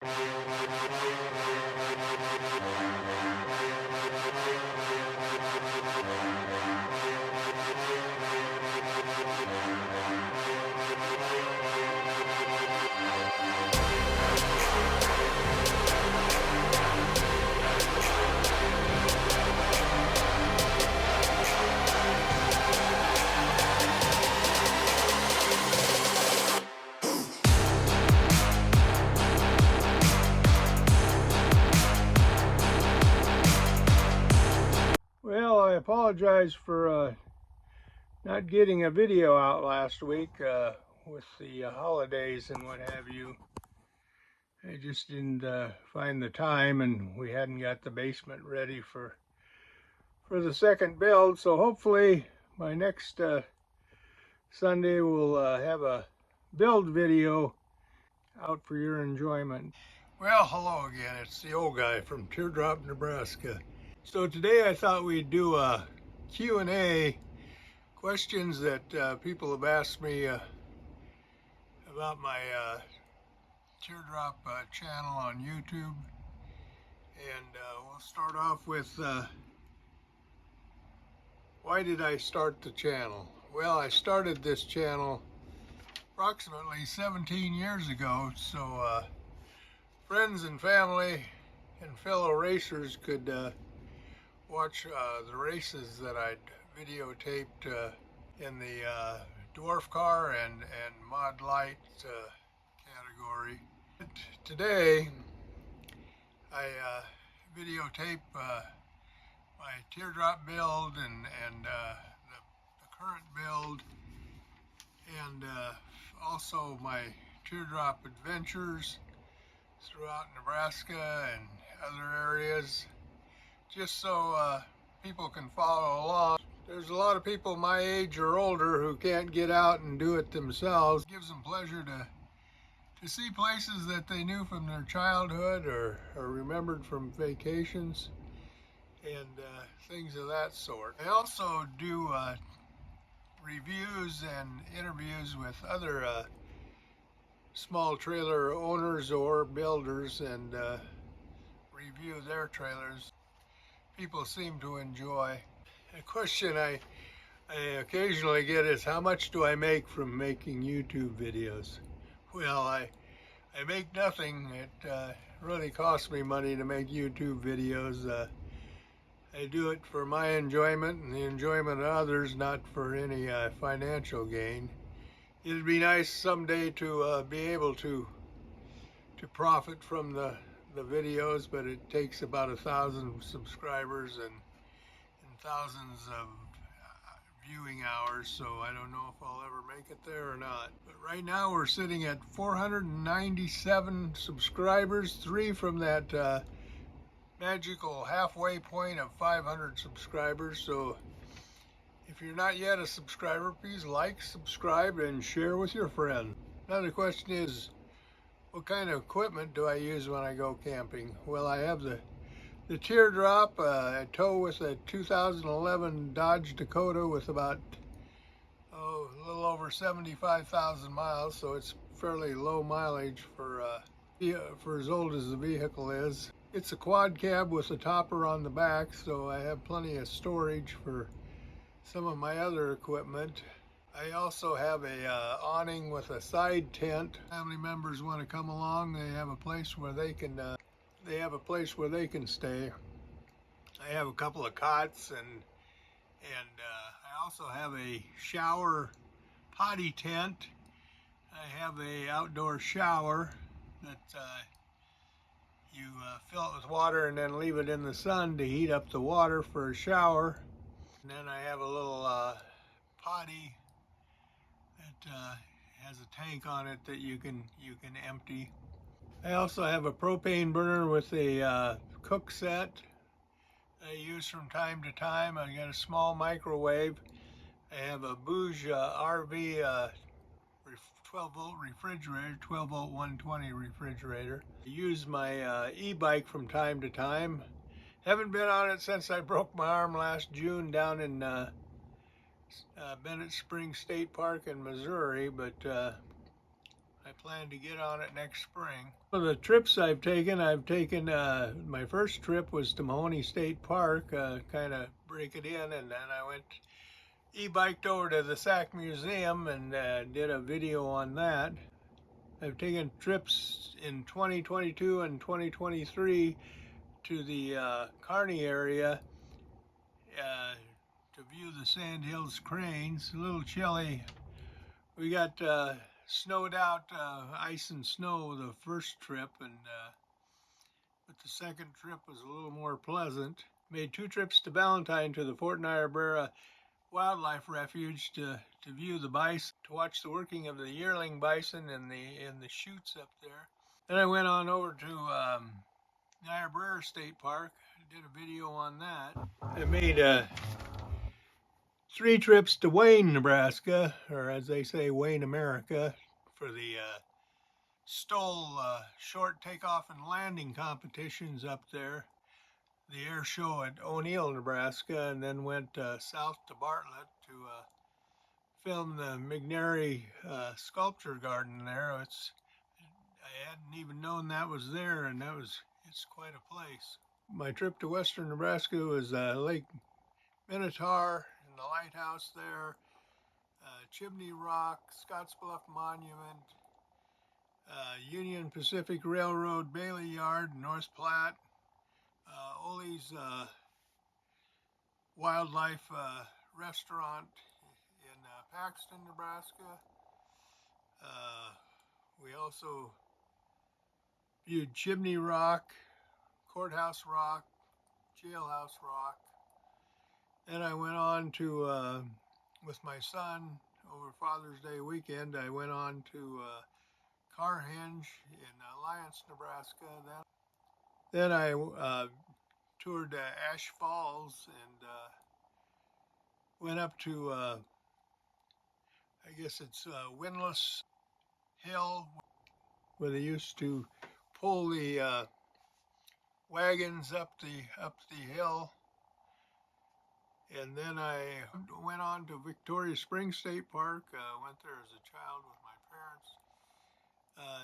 Well, I apologize for not getting a video out last week with the holidays and what have you. I just didn't find the time, and we hadn't got the basement ready for the second build. So hopefully by next Sunday we'll have a build video out for your enjoyment. Well, hello again. It's the old guy from Teardrop, Nebraska. So today I thought we'd do a Q&A, questions that people have asked me about my Teardrop channel on YouTube. And we'll start off with why did I start the channel? Well, I started this channel approximately 17 years ago, so friends and family and fellow racers could watch the races that I'd videotaped in the dwarf car and mod light category. Today I videotape my teardrop build and the current build, and also my teardrop adventures throughout Nebraska and other areas, just so people can follow along. There's a lot of people my age or older who can't get out and do it themselves. It gives them pleasure to see places that they knew from their childhood or remembered from vacations and things of that sort. I also do reviews and interviews with other small trailer owners or builders and review their trailers. People seem to enjoy. A question I occasionally get is, how much do I make from making YouTube videos? Well, I make nothing. It really costs me money to make YouTube videos. I do it for my enjoyment and the enjoyment of others, not for any financial gain. It'd be nice someday to be able to profit from the videos, but it takes about 1,000 subscribers and thousands of viewing hours, so I don't know if I'll ever make it there or not. But right now we're sitting at 497 subscribers, 3 from that magical halfway point of 500 subscribers. So if you're not yet a subscriber, please like, subscribe, and share with your friend. Another question is, what kind of equipment do I use when I go camping? Well, I have the Teardrop. I tow with a 2011 Dodge Dakota with about a little over 75,000 miles, so it's fairly low mileage for as old as the vehicle is. It's a quad cab with a topper on the back, so I have plenty of storage for some of my other equipment. I also have a awning with a side tent. Family members want to come along, they have a place where they can stay. I have a couple of cots, and I also have a shower potty tent. I have a outdoor shower that you fill it with water and then leave it in the sun to heat up the water for a shower. And then I have a little potty that has a tank on it that you can empty. I also have a propane burner with a cook set I use from time to time. I got a small microwave. I have a Bouge RV 12-volt refrigerator, 12-volt 120 refrigerator. I use my e-bike from time to time. Haven't been on it since I broke my arm last June down in Bennett Springs State Park in Missouri, but I plan to get on it next spring. For the trips I've taken, my first trip was to Mahoney State Park, kind of break it in, and then I went e-biked over to the Sac Museum and did a video on that. I've taken trips in 2022 and 2023 to the Kearney area to view the Sandhills cranes. A little chilly. We got snowed out, ice and snow the first trip, but the second trip was a little more pleasant. Made 2 trips to Ballantyne to the Fort Niobrara Wildlife Refuge to view the bison, to watch the working of the yearling bison in the chutes up there. Then I went on over to Niobrara State Park. I did a video on that. I made 3 trips to Wayne, Nebraska, or as they say, Wayne, America, for the Stoll short takeoff and landing competitions up there. The air show at O'Neill, Nebraska, and then went south to Bartlett to film the McNary sculpture garden there. I hadn't even known that was there, and it's quite a place. My trip to western Nebraska was Lake Minotaur and the lighthouse there, Chimney Rock, Scottsbluff Monument, Union Pacific Railroad, Bailey Yard, North Platte, Ole's Wildlife Restaurant in Paxton, Nebraska. We also viewed Chimney Rock, Courthouse Rock, Jailhouse Rock. Then I went on to, with my son, over Father's Day weekend, I went on to Carhenge in Alliance, Nebraska. Then I toured Ash Falls and went up to, I guess it's Windlass Hill, where they used to pull the wagons up the hill. And then I went on to Victoria Springs State Park. Went there as a child with my parents.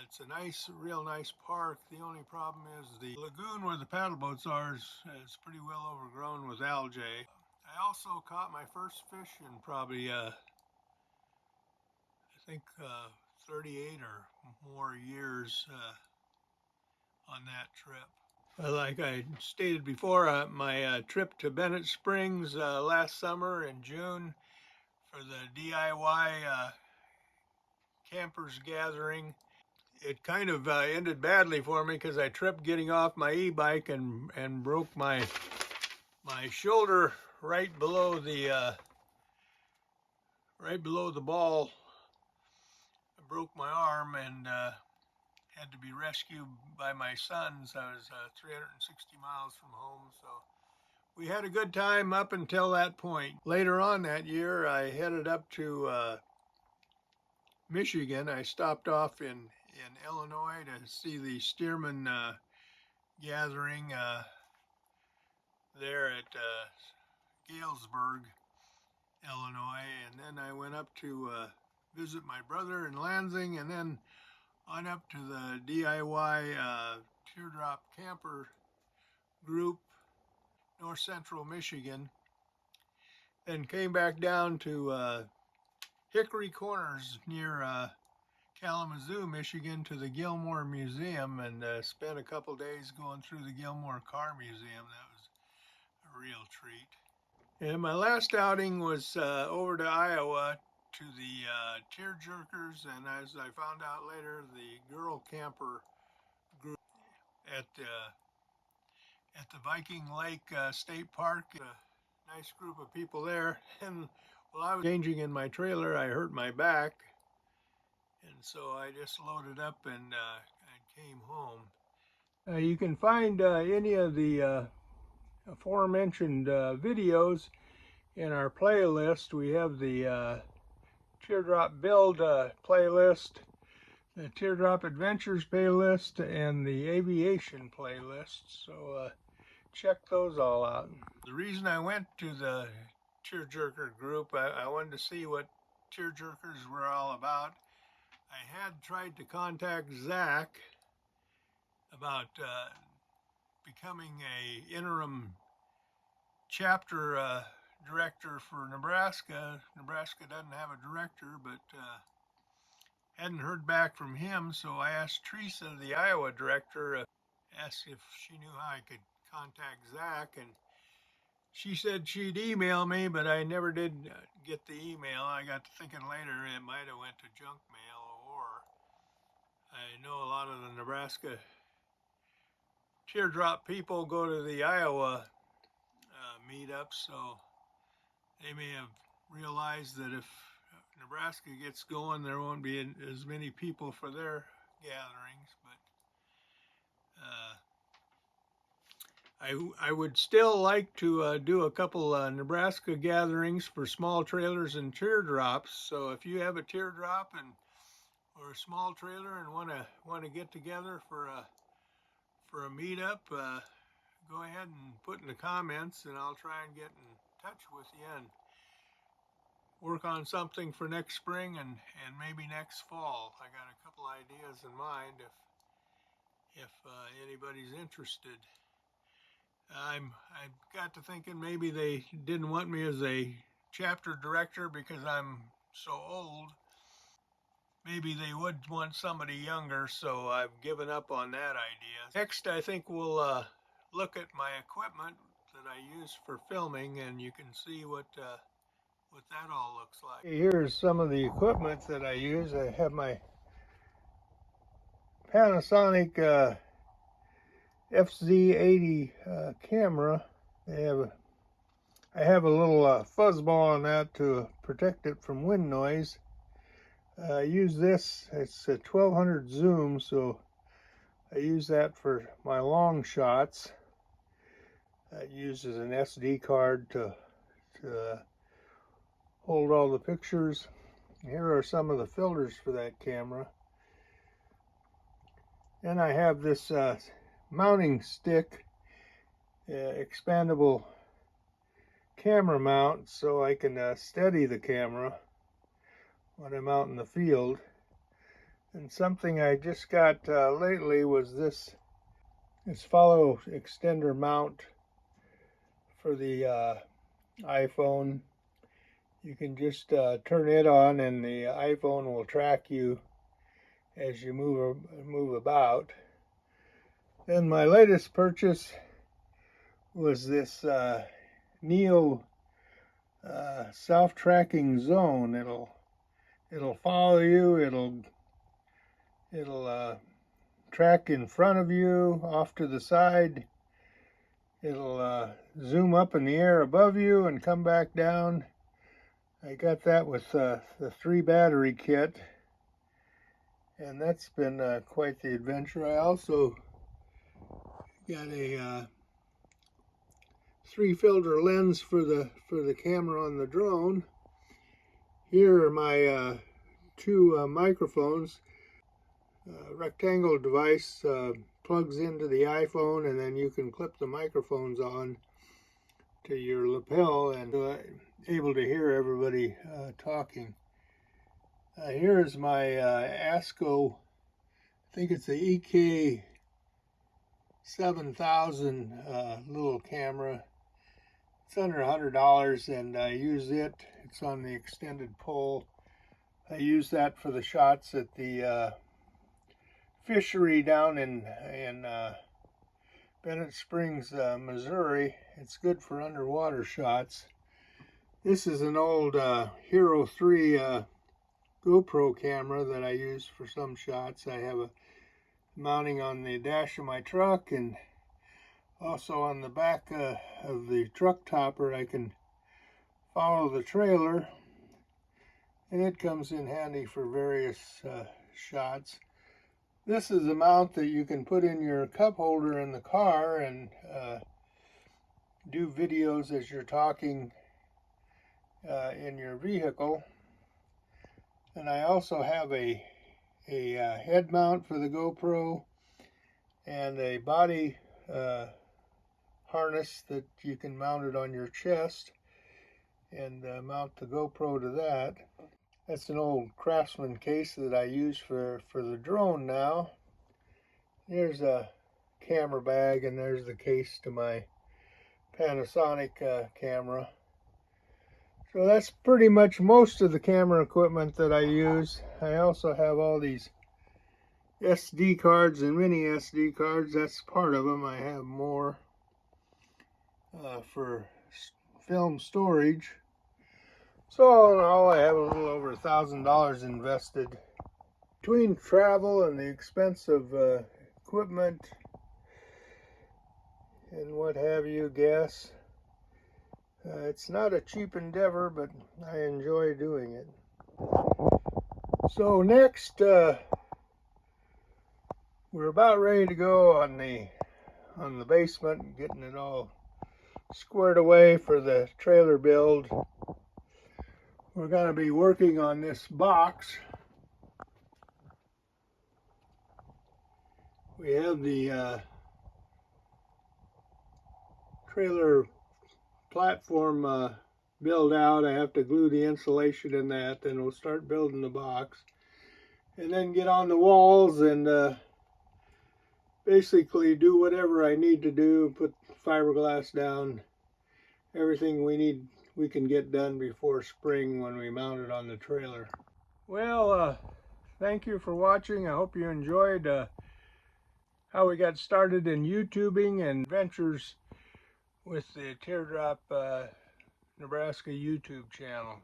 It's a real nice park. The only problem is the lagoon where the paddle boats are is pretty well overgrown with algae. I also caught my first fish in probably, I think, 38 or more years on that trip. Like I stated before, my trip to Bennett Springs last summer in June for the DIY campers gathering, it kind of ended badly for me because I tripped getting off my e-bike and broke my shoulder right below the ball. I broke my arm and had to be rescued by my sons. I was 360 miles from home, so we had a good time up until that point. Later on that year, I headed up to Michigan. I stopped off in Illinois to see the Stearman gathering there at Galesburg, Illinois, and then I went up to visit my brother in Lansing, and then on up to the DIY Teardrop Camper group, North Central Michigan, and came back down to Hickory Corners near Kalamazoo, Michigan, to the Gilmore Museum, and spent a couple days going through the Gilmore Car Museum. That was a real treat. And my last outing was over to Iowa to the Tearjerkers, and as I found out later, the Girl Camper group at the Viking Lake State Park. A nice group of people there, and while I was changing in my trailer, I hurt my back, and so I just loaded up and came home. You can find any of the aforementioned videos in our playlist. We have the Teardrop Build playlist, the Teardrop Adventures playlist, and the Aviation playlist, so check those all out. The reason I went to the Tearjerker group, I wanted to see what Tearjerkers were all about. I had tried to contact Zach about becoming a interim chapter director for Nebraska. Nebraska doesn't have a director, but hadn't heard back from him, so I asked Teresa, the Iowa director, asked if she knew how I could contact Zach, and she said she'd email me, but I never did get the email. I got to thinking later it might have went to junk mail, or I know a lot of the Nebraska Teardrop people go to the Iowa meetups, so they may have realized that if Nebraska gets going, there won't be as many people for their gatherings. But I would still like to do a couple Nebraska gatherings for small trailers and teardrops. So if you have a teardrop or a small trailer and want to get together for a meetup, go ahead and put in the comments, and I'll try and get in touch with you and work on something for next spring and maybe next fall. I got a couple ideas in mind if anybody's interested. I got to thinking maybe they didn't want me as a chapter director because I'm so old. Maybe they would want somebody younger, so I've given up on that idea. Next, I think we'll look at my equipment that I use for filming, and you can see what that all looks like. Here's some of the equipment that I use. I have my Panasonic FZ80 camera. I have a little fuzzball on that to protect it from wind noise. I use this. It's a 1200 zoom, so I use that for my long shots. It uses an SD card to hold all the pictures. Here are some of the filters for that camera. And I have this mounting stick, expandable camera mount, so I can steady the camera when I'm out in the field. And something I just got lately was this follow extender mount for the iPhone. You can just turn it on, and the iPhone will track you as you move about. Then my latest purchase was this Neo self-tracking zone. It'll follow you. It'll track in front of you, off to the side. It'll zoom up in the air above you and come back down. I got that with the 3 battery kit, and that's been quite the adventure. I also got a 3 filter lens for the camera on the drone. Here are my 2 microphones. Rectangle device plugs into the iPhone, and then you can clip the microphones on to your lapel and able to hear everybody talking. Here is my ASCO, I think it's the EK 7000 little camera. It's under $100, and I use it. It's on the extended pole. I use that for the shots at the fishery down in Bennett Springs, Missouri. It's good for underwater shots. This is an old Hero 3 GoPro camera that I use for some shots. I have a mounting on the dash of my truck, and also on the back of the truck topper I can follow the trailer, and it comes in handy for various shots. This is a mount that you can put in your cup holder in the car and do videos as you're talking in your vehicle. And I also have a head mount for the GoPro and a body harness that you can mount it on your chest and mount the GoPro to that. That's an old Craftsman case that I use for the drone now. Here's a camera bag, and there's the case to my Panasonic camera. So that's pretty much most of the camera equipment that I use. I also have all these SD cards and mini SD cards. That's part of them. I have more for film storage. So all in all, I have a little over $1,000 invested between travel and the expense of equipment and what have you, gas. It's not a cheap endeavor, but I enjoy doing it. So next, we're about ready to go on the basement, getting it all squared away for the trailer build. We're going to be working on this box. We have the trailer platform build out. I have to glue the insulation in that, then we'll start building the box. And then get on the walls and basically do whatever I need to do, put fiberglass down, everything we can get done before spring when we mount it on the trailer. Well, thank you for watching. I hope you enjoyed how we got started in YouTubing and adventures with the Teardrop Nebraska YouTube channel.